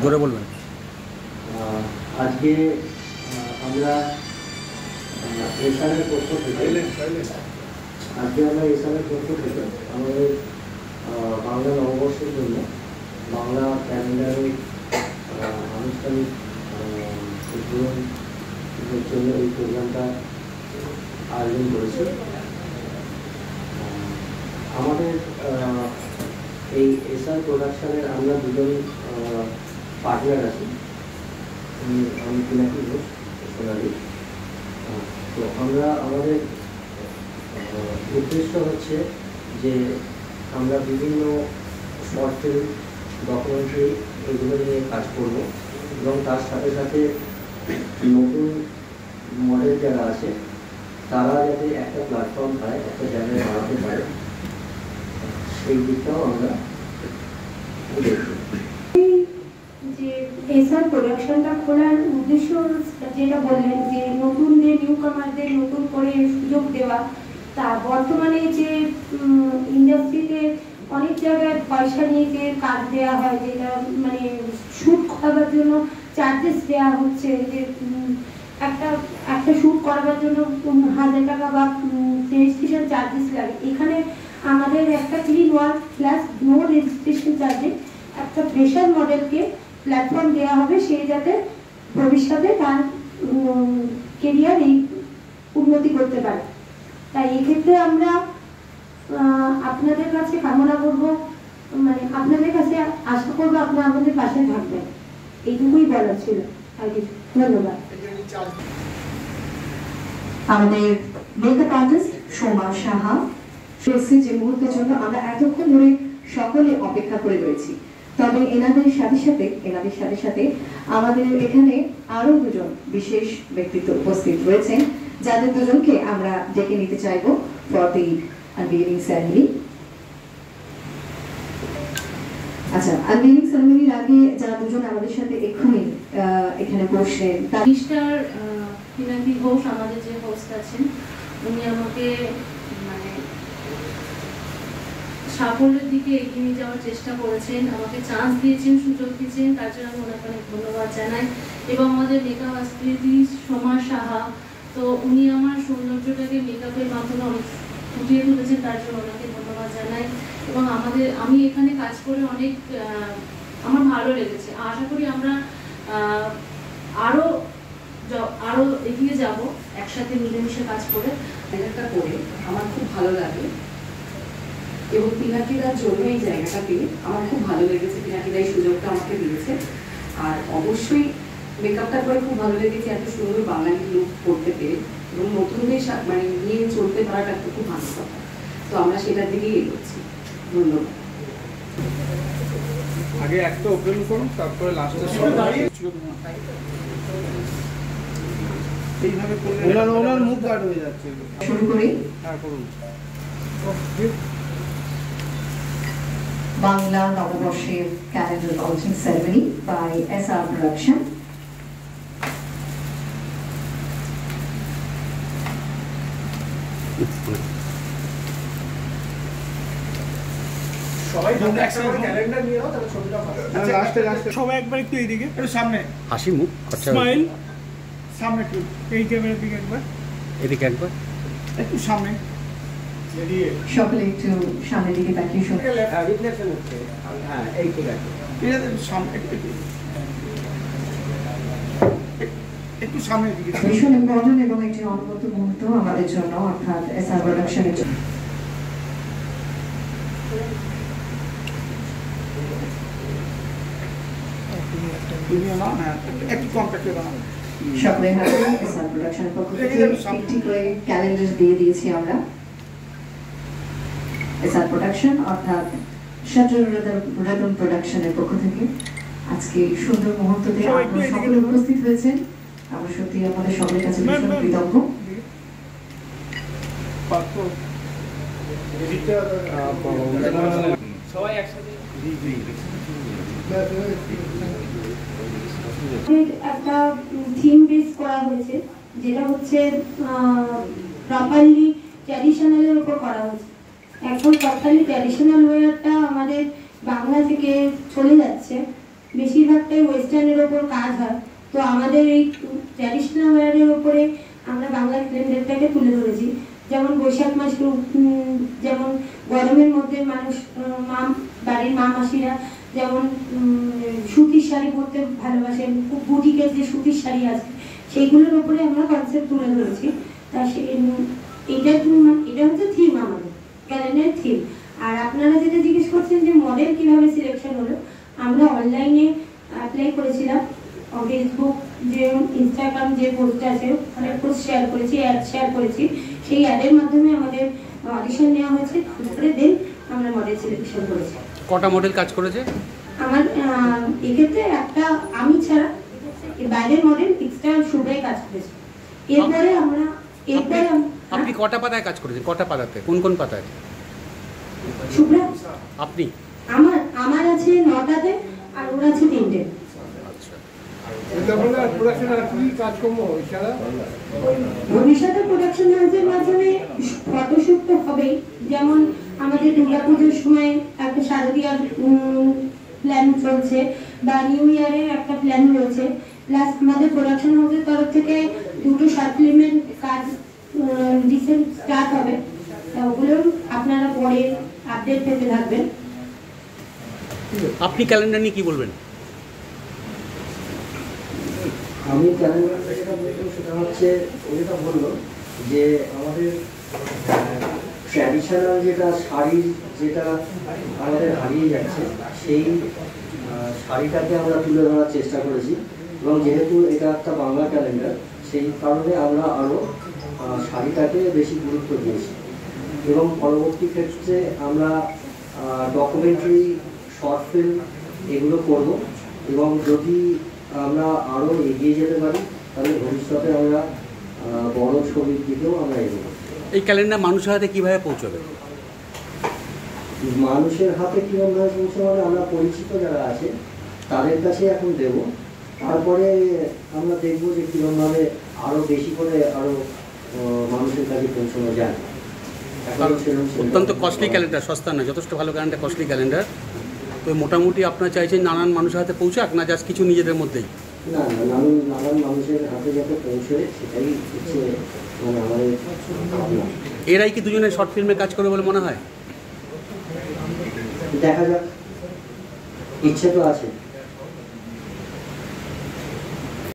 জোরে বলবেন। আজকে আমরা এসআরের পক্ষ থেকে আমাদের বাংলা নববর্ষের জন্য বাংলা ক্যালেন্ডারের আনুষ্ঠানিক উদ্বোধনের জন্য এই প্রোগ্রামটা আয়োজন করেছি। আমাদের এই এসআর প্রোডাকশনের আমরা দুজন পার্টনার আছি। আমি পিনাকি ঘোষ সোনালি। তো আমরা আমাদের উদ্দেশ্য হচ্ছে যে আমরা বিভিন্ন শর্ট ফিল্ম, ডকুমেন্টারি এগুলো নিয়ে কাজ করব এবং তার সাথে সাথে নতুন মডেল যারা আছে তারা যাতে একটা প্ল্যাটফর্ম পায়, একটা জায়গায় বাড়াতে পারে, সেই দিকটাও আমরা দেখি। যে এসআর প্রোডাকশনটা খোলার উদ্দেশ্য যেটা বললেন যে নতুনদের নিউ কামারদের নতুন করে সুযোগ দেওয়া। তা বর্তমানে যে ইন্ডাস্ট্রিতে অনেক জায়গায় পয়সা নিয়ে যে কাজ দেওয়া হয়, যেটা মানে শ্যুট করাবার জন্য চার্জেস দেওয়া হচ্ছে, যে একটা শ্যুট করাবার জন্য 1000 টাকা বা রেজিস্ট্রেশন চার্জেস লাগে। এখানে আমাদের একটা clean work plus no registration চার্জে একটা প্রেশার মডেলকে প্ল্যাটফর্ম দেওয়া হবে, সে যাতে ভবিষ্যতে তার কেরিয়ার উন্নতি করতে পারে। তাই এক্ষেত্রে আমরা আপনাদের কাছে কামনা করব, মানে আপনাদের কাছে আশা করবো আপনারা আমাদের পাশে থাকবেন। এইটুকুই বলার ছিল। ধন্যবাদ। আমাদের মেকআপ আর্টিস্ট সোমা সাহা যে মুহূর্তের জন্য আমরা এতক্ষণ ধরে সকলে অপেক্ষা করে রয়েছি। তবে এনাদের সাথে সাথে আমাদের এখানে আরো দুজন বিশেষ ব্যক্তিত্ব উপস্থিত রয়েছেন, যাদের দুজনকে আমরা ডেকে নিতে চাইব ফর দি আনভেইলিং সেরেমনি। আচ্ছা, আনভেইলিং সেরেমনির আগে যারা দুজন আমাদের সাথে এক্ষুনি এখানে বসলেন, মিস্টার পিনাকি ঘোষ আমাদের যে হোস্ট আছেন, উনি আমাকে মানে সাফল্যের দিকে এগিয়ে নিয়ে যাওয়ার চেষ্টা করেছেন, আমাকে চান্স দিয়েছেন, সুযোগ দিয়েছেন, তার জন্য আমি ওনাকে অনেক ধন্যবাদ জানাই। এবং আমাদের মেকআপ আর্টিস্ট সোমা সাহা, তো উনি আমার সৌন্দর্যটাকে মেকআপের মাধ্যমে অনেক ফুটিয়ে তুলেছেন, তার জন্য ওনাকে ধন্যবাদ জানাই। এবং আমি এখানে কাজ করে অনেক আমার ভালো লেগেছে। আশা করি আমরা আরো এগিয়ে যাব একসাথে মিলেমিশে কাজ করে। জায়গাটা করে আমার খুব ভালো লাগে এবং পিনাকিদার জন্য এই জায়গাটা পেয়ে আমার খুব ভালো লেগেছে। পিনাকিদা এই সুযোগটা আমাকে দিয়েছে। আর অবশ্যই মেকআপটা করে খুব ভালো লেগেছে, এত সুন্দর বাঙালি লুক করতে পেরে এবং নতুনদের মানে নিয়ে চলতে পারাটা একটা খুব ভালো কথা। তো আমরা সেটার দিকেই এগোচ্ছি। ধন্যবাদ। আগে একটা ওপেন করুন, তারপরে লাস্টের সময় এইভাবে ওনার মুখ গার্ড হয়ে যাচ্ছে। শুরু করি। হ্যাঁ, করুন। বাংলা নববর্ষের calendar launching ceremony by SR production. সবাই ক্যালেন্ডার নিয়ে নাও, তাহলে ছবিটা ভালো। লাস্টে সবাই একবার একটু এইদিকে, একটু সামনে হাসি মুখ, স্মাইল সামনে, একটু এই ক্যামেরার দিকে একবার, এদিকে একবার, একটু সামনে, সকলে একটু সামনের দিকে তাকিয়ে শুনুন। রিফ্লেকশন হচ্ছে। হ্যাঁ, এই ঠিক আছে। একটু সামনের দিকে। ভীষণ ইম্পর্টেন্ট এবং একটি অনবদ্য মুহূর্ত আমাদের জন্য, অর্থাৎ এসআর প্রোডাকশনের জন্য। সকলের হাতে এসআর প্রোডাকশনের পক্ষ থেকে একটি করে ক্যালেন্ডার দিয়ে দিয়েছি আমরা। এসআর প্রোডাকশন অর্থাৎ শাটল রিদম প্রোডাকশনের পক্ষ থেকে আজকে সুন্দর মুহূর্ততে আপনারা সকলে উপস্থিত হয়েছেন। আমরা সত্যি আমাদের সকলের কাছে ভীষণ কৃতজ্ঞ। সবাই একসাথে একটা থিম বেস করা হয়েছে, যেটা হচ্ছে প্রপারলি ট্র্যাডিশনালের উপর করা হয়েছে। এখন প্রপারলি ট্র্যাডিশনাল ওয়্যারটা আমাদের বাংলা থেকে চলে যাচ্ছে, বেশিরভাগটাই ওয়েস্টার্নের ওপর কাজ হয়। তো আমাদের এই ট্র্যাডিশনাল ওয়্যারের ওপরে আমরা বাংলা ক্যালেন্ডারটাকে তুলে ধরেছি। যেমন বৈশাখ মাস, যেমন গরমের মধ্যে মানুষ বাড়ির মা মাসিরা যেমন সুতির শাড়ি পরতে ভালোবাসেন, বুটিকের যে সুতির শাড়ি আছে সেইগুলোর উপরে আমরা কনসেপ্ট তুলে ধরেছি। তা এটা হচ্ছে থিম, আমাদের ক্যালেন্ডার থিম। আর আপনারা যেটা জিজ্ঞেস করছেন যে মডেল কিভাবে সিলেকশন হলো, আমরা অনলাইনে অ্যাপ্লাই করেছিলাম। ফেসবুক, যে ইনস্টাগ্রাম যে পোস্ট আছে ওখানে পোস্ট শেয়ার করেছি, অ্যাড শেয়ার করেছি। সেই অ্যাডের মাধ্যমে আমাদের অডিশন নেওয়া হয়েছে, তারপরে দেন আমরা মডেল সিলেকশন করেছি। কটা মডেল কাজ করেছে? আমার এক্ষেত্রে একটা আমি ছাড়া বাইরের মডেল এক্সট্রা শুভ্রাই কাজ করেছে। এরপরে আপনি কটা পাতায় কাজ করেছেন? কটা পাতাতে? কোন কোন পাতায়? শুভ্রা আপনি? আমার আছে 9টাতে আর ওর আছে 3টে। ভবিষ্যতে প্রোডাকশন হাউসের মাধ্যমে ফটোশুট তো হবেই। যেমন আমাদের দুর্গাপুজোর সময় একটা শারদীয়ার প্ল্যান চলছে, বা নিউ ইয়ারের একটা প্ল্যান রয়েছে। প্লাস আমাদের প্রোডাকশন হাউসের তরফ থেকে 2টো শর্ট ফিল্মের কাজ রিসেন্ট স্টার্ট হবে। ওগুলোর আপনারা পরে আপডেট পেতে থাকবেন। আপনি ক্যালেন্ডার নিয়ে কি বলবেন? আমি ক্যালেন্ডারটা যেটা বলবো সেটা হচ্ছে ওইটা বললো যে আমাদের ট্র্যাডিশনাল যেটা শাড়ির যেটা আমাদের হারিয়ে যাচ্ছে সেই শাড়িটাকে আমরা তুলে ধরার চেষ্টা করেছি। এবং যেহেতু এটা একটা বাংলা ক্যালেন্ডার সেই কারণে আমরা আরও শাড়িটাকে বেশি গুরুত্ব দিয়েছি। এবং পরবর্তী ক্ষেত্রে আমরা ডকুমেন্টারি, শর্ট ফিল্ম এগুলো করব। এবং যদি আমরা আরও এগিয়ে যেতে পারি তাহলে ভবিষ্যতে আমরা বড় ছবির দিকেও আমরা এগোবো। এই ক্যালেন্ডার মানুষের হাতে কীভাবে পৌঁছবে? মানুষের হাতে কীরকমভাবে পৌঁছবে মানে আমরা পরিচিত যারা আছে তাদের কাছে এখন দেব। তারপরে আমরা দেখবো যে কীরকমভাবে আরও বেশি করে আরও মানুষের কাছে পৌঁছানো যায়। অত্যন্ত কস্টলি ক্যালেন্ডার, সস্তা নয়, যথেষ্ট ভালো ক্যালেন্ডার, কস্টলি ক্যালেন্ডার। তো মোটামুটি আপনারা চাইছেন নানান মানুষের হাতে পৌঁছাক, না জাস্ট কিছু নিজেদের মধ্যেই? না, নানান মানুষের হাতে যাতে পৌঁছয় সেটাই হচ্ছে মানে আমাদের ভাবনা। এরাই কি দুজনে শর্ট ফিল্মে কাজ করবে বলে মনে হয়? দেখা যাক, ইচ্ছে তো আছে।